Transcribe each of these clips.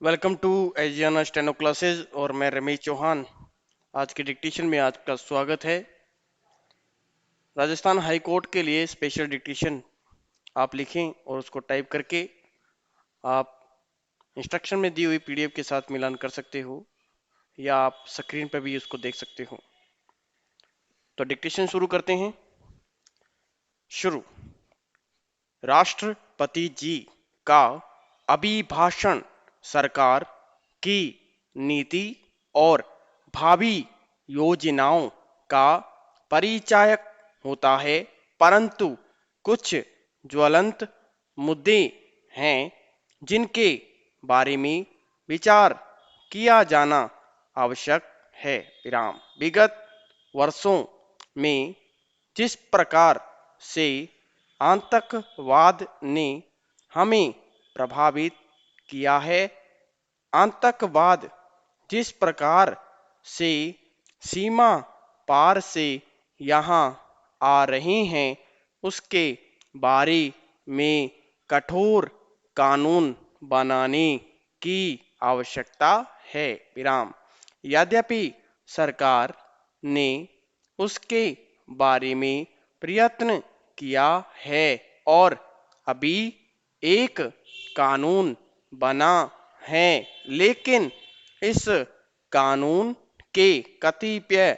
Welcome to एजियाना steno classes और मैं रमेश चौहान। आज के डिक्टेशन में आपका स्वागत है। राजस्थान हाई कोर्ट के लिए स्पेशल डिक्टेशन आप लिखें और उसको टाइप करके आप इंस्ट्रक्शन में दी हुई पीडीएफ के साथ मिलान कर सकते हो या आप स्क्रीन पर भी उसको देख सकते हो। तो डिक्टेशन शुरू करते हैं। शुरू। राष्ट्रपति जी का अभिभाषण सरकार की नीति और भावी योजनाओं का परिचायक होता है, परंतु कुछ ज्वलंत मुद्दे हैं जिनके बारे में विचार किया जाना आवश्यक है। विराम। विगत वर्षों में जिस प्रकार से आतंकवाद ने हमें प्रभावित किया है, आतंकवाद जिस प्रकार से सीमा पार से यहाँ आ रहे हैं, उसके बारे में कठोर कानून बनाने की आवश्यकता है। विराम। यद्यपि सरकार ने उसके बारे में प्रयत्न किया है और अभी एक कानून बना है, लेकिन इस कानून के कतिपय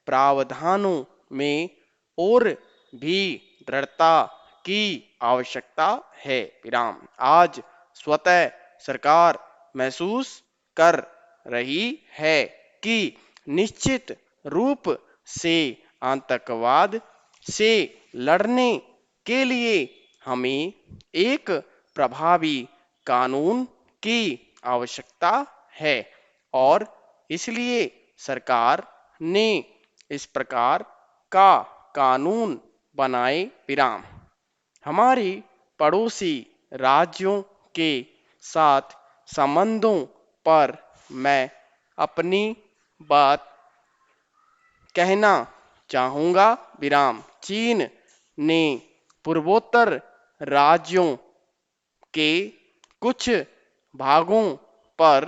प्रावधानों में और भी दृढ़ता की आवश्यकता है। विराम। आज स्वतः सरकार महसूस कर रही है कि निश्चित रूप से आतंकवाद से लड़ने के लिए हमें एक प्रभावी कानून की आवश्यकता है और इसलिए सरकार ने इस प्रकार का कानून बनाए। विराम। हमारे पड़ोसी राज्यों के साथ संबंधों पर मैं अपनी बात कहना चाहूँगा। विराम। चीन ने पूर्वोत्तर राज्यों के कुछ भागों पर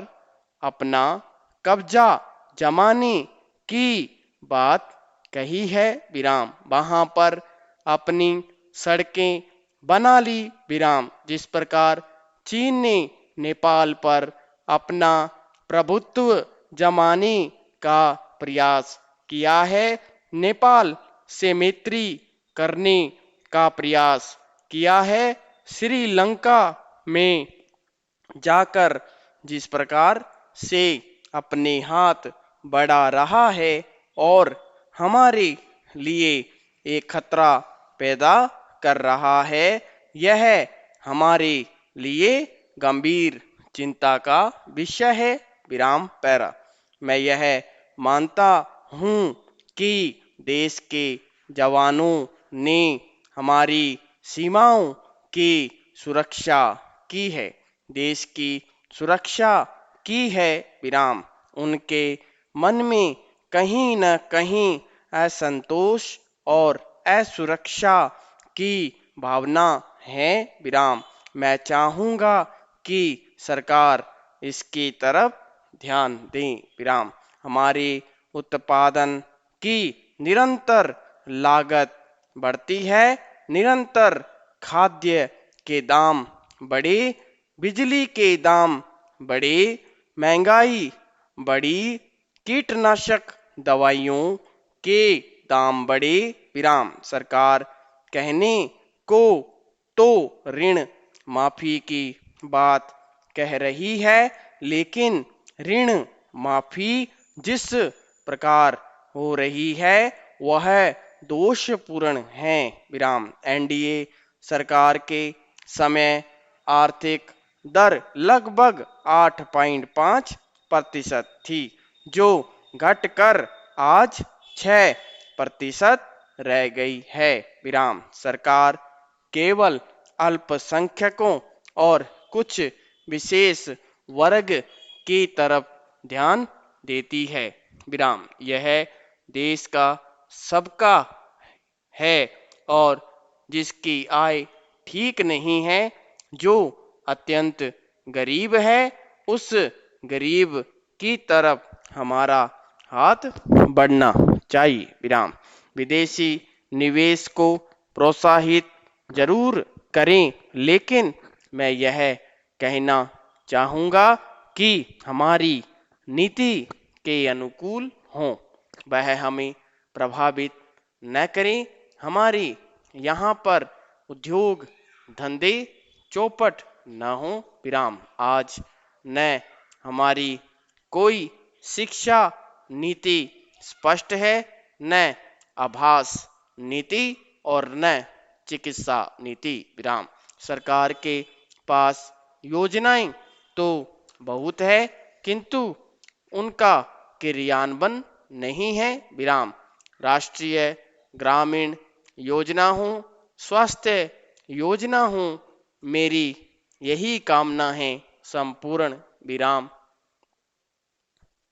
अपना कब्जा जमाने की बात कही है। विराम। वहां पर अपनी सड़कें बना ली। विराम। जिस प्रकार चीन ने नेपाल पर अपना प्रभुत्व जमाने का प्रयास किया है, नेपाल से मैत्री करने का प्रयास किया है, श्रीलंका में जाकर जिस प्रकार से अपने हाथ बढ़ा रहा है और हमारे लिए एक खतरा पैदा कर रहा है, यह हमारे लिए गंभीर चिंता का विषय है। विराम। पैरा। मैं यह मानता हूँ कि देश के जवानों ने हमारी सीमाओं की सुरक्षा की है, देश की सुरक्षा की है। विराम। उनके मन में कहीं न कहीं असंतोष और असुरक्षा की भावना है। विराम। मैं चाहूँगा कि सरकार इसकी तरफ ध्यान दें। विराम। हमारे उत्पादन की निरंतर लागत बढ़ती है, निरंतर खाद्य के दाम बढ़े, बिजली के दाम बढ़े, महंगाई बढ़ी, कीटनाशक दवाइयों के दाम बढ़े। विराम। सरकार कहने को तो ऋण माफी की बात कह रही है, लेकिन ऋण माफी जिस प्रकार हो रही है वह दोषपूर्ण है। विराम। एनडीए सरकार के समय आर्थिक दर लगभग 8.5% थी, जो घटकर आज 6% रह गई है। विराम। सरकार केवल अल्पसंख्यकों और कुछ विशेष वर्ग की तरफ ध्यान देती है। विराम। यह देश का सबका है और जिसकी आय ठीक नहीं है, जो अत्यंत गरीब है, उस गरीब की तरफ हमारा हाथ बढ़ना चाहिए। विराम। विदेशी निवेश को प्रोत्साहित जरूर करें, लेकिन मैं यह कहना चाहूँगा कि हमारी नीति के अनुकूल हों, वह हमें प्रभावित न करें। हमारे यहाँ पर उद्योग धंधे चौपट न हो। विराम। आज न हमारी कोई शिक्षा नीति स्पष्ट है, न आभास नीति और न चिकित्सा नीति। विराम। सरकार के पास योजनाएं तो बहुत है, किंतु उनका क्रियान्वयन नहीं है। विराम। राष्ट्रीय ग्रामीण योजना हो, स्वास्थ्य योजना हो, मेरी यही कामना है। संपूर्ण। विराम।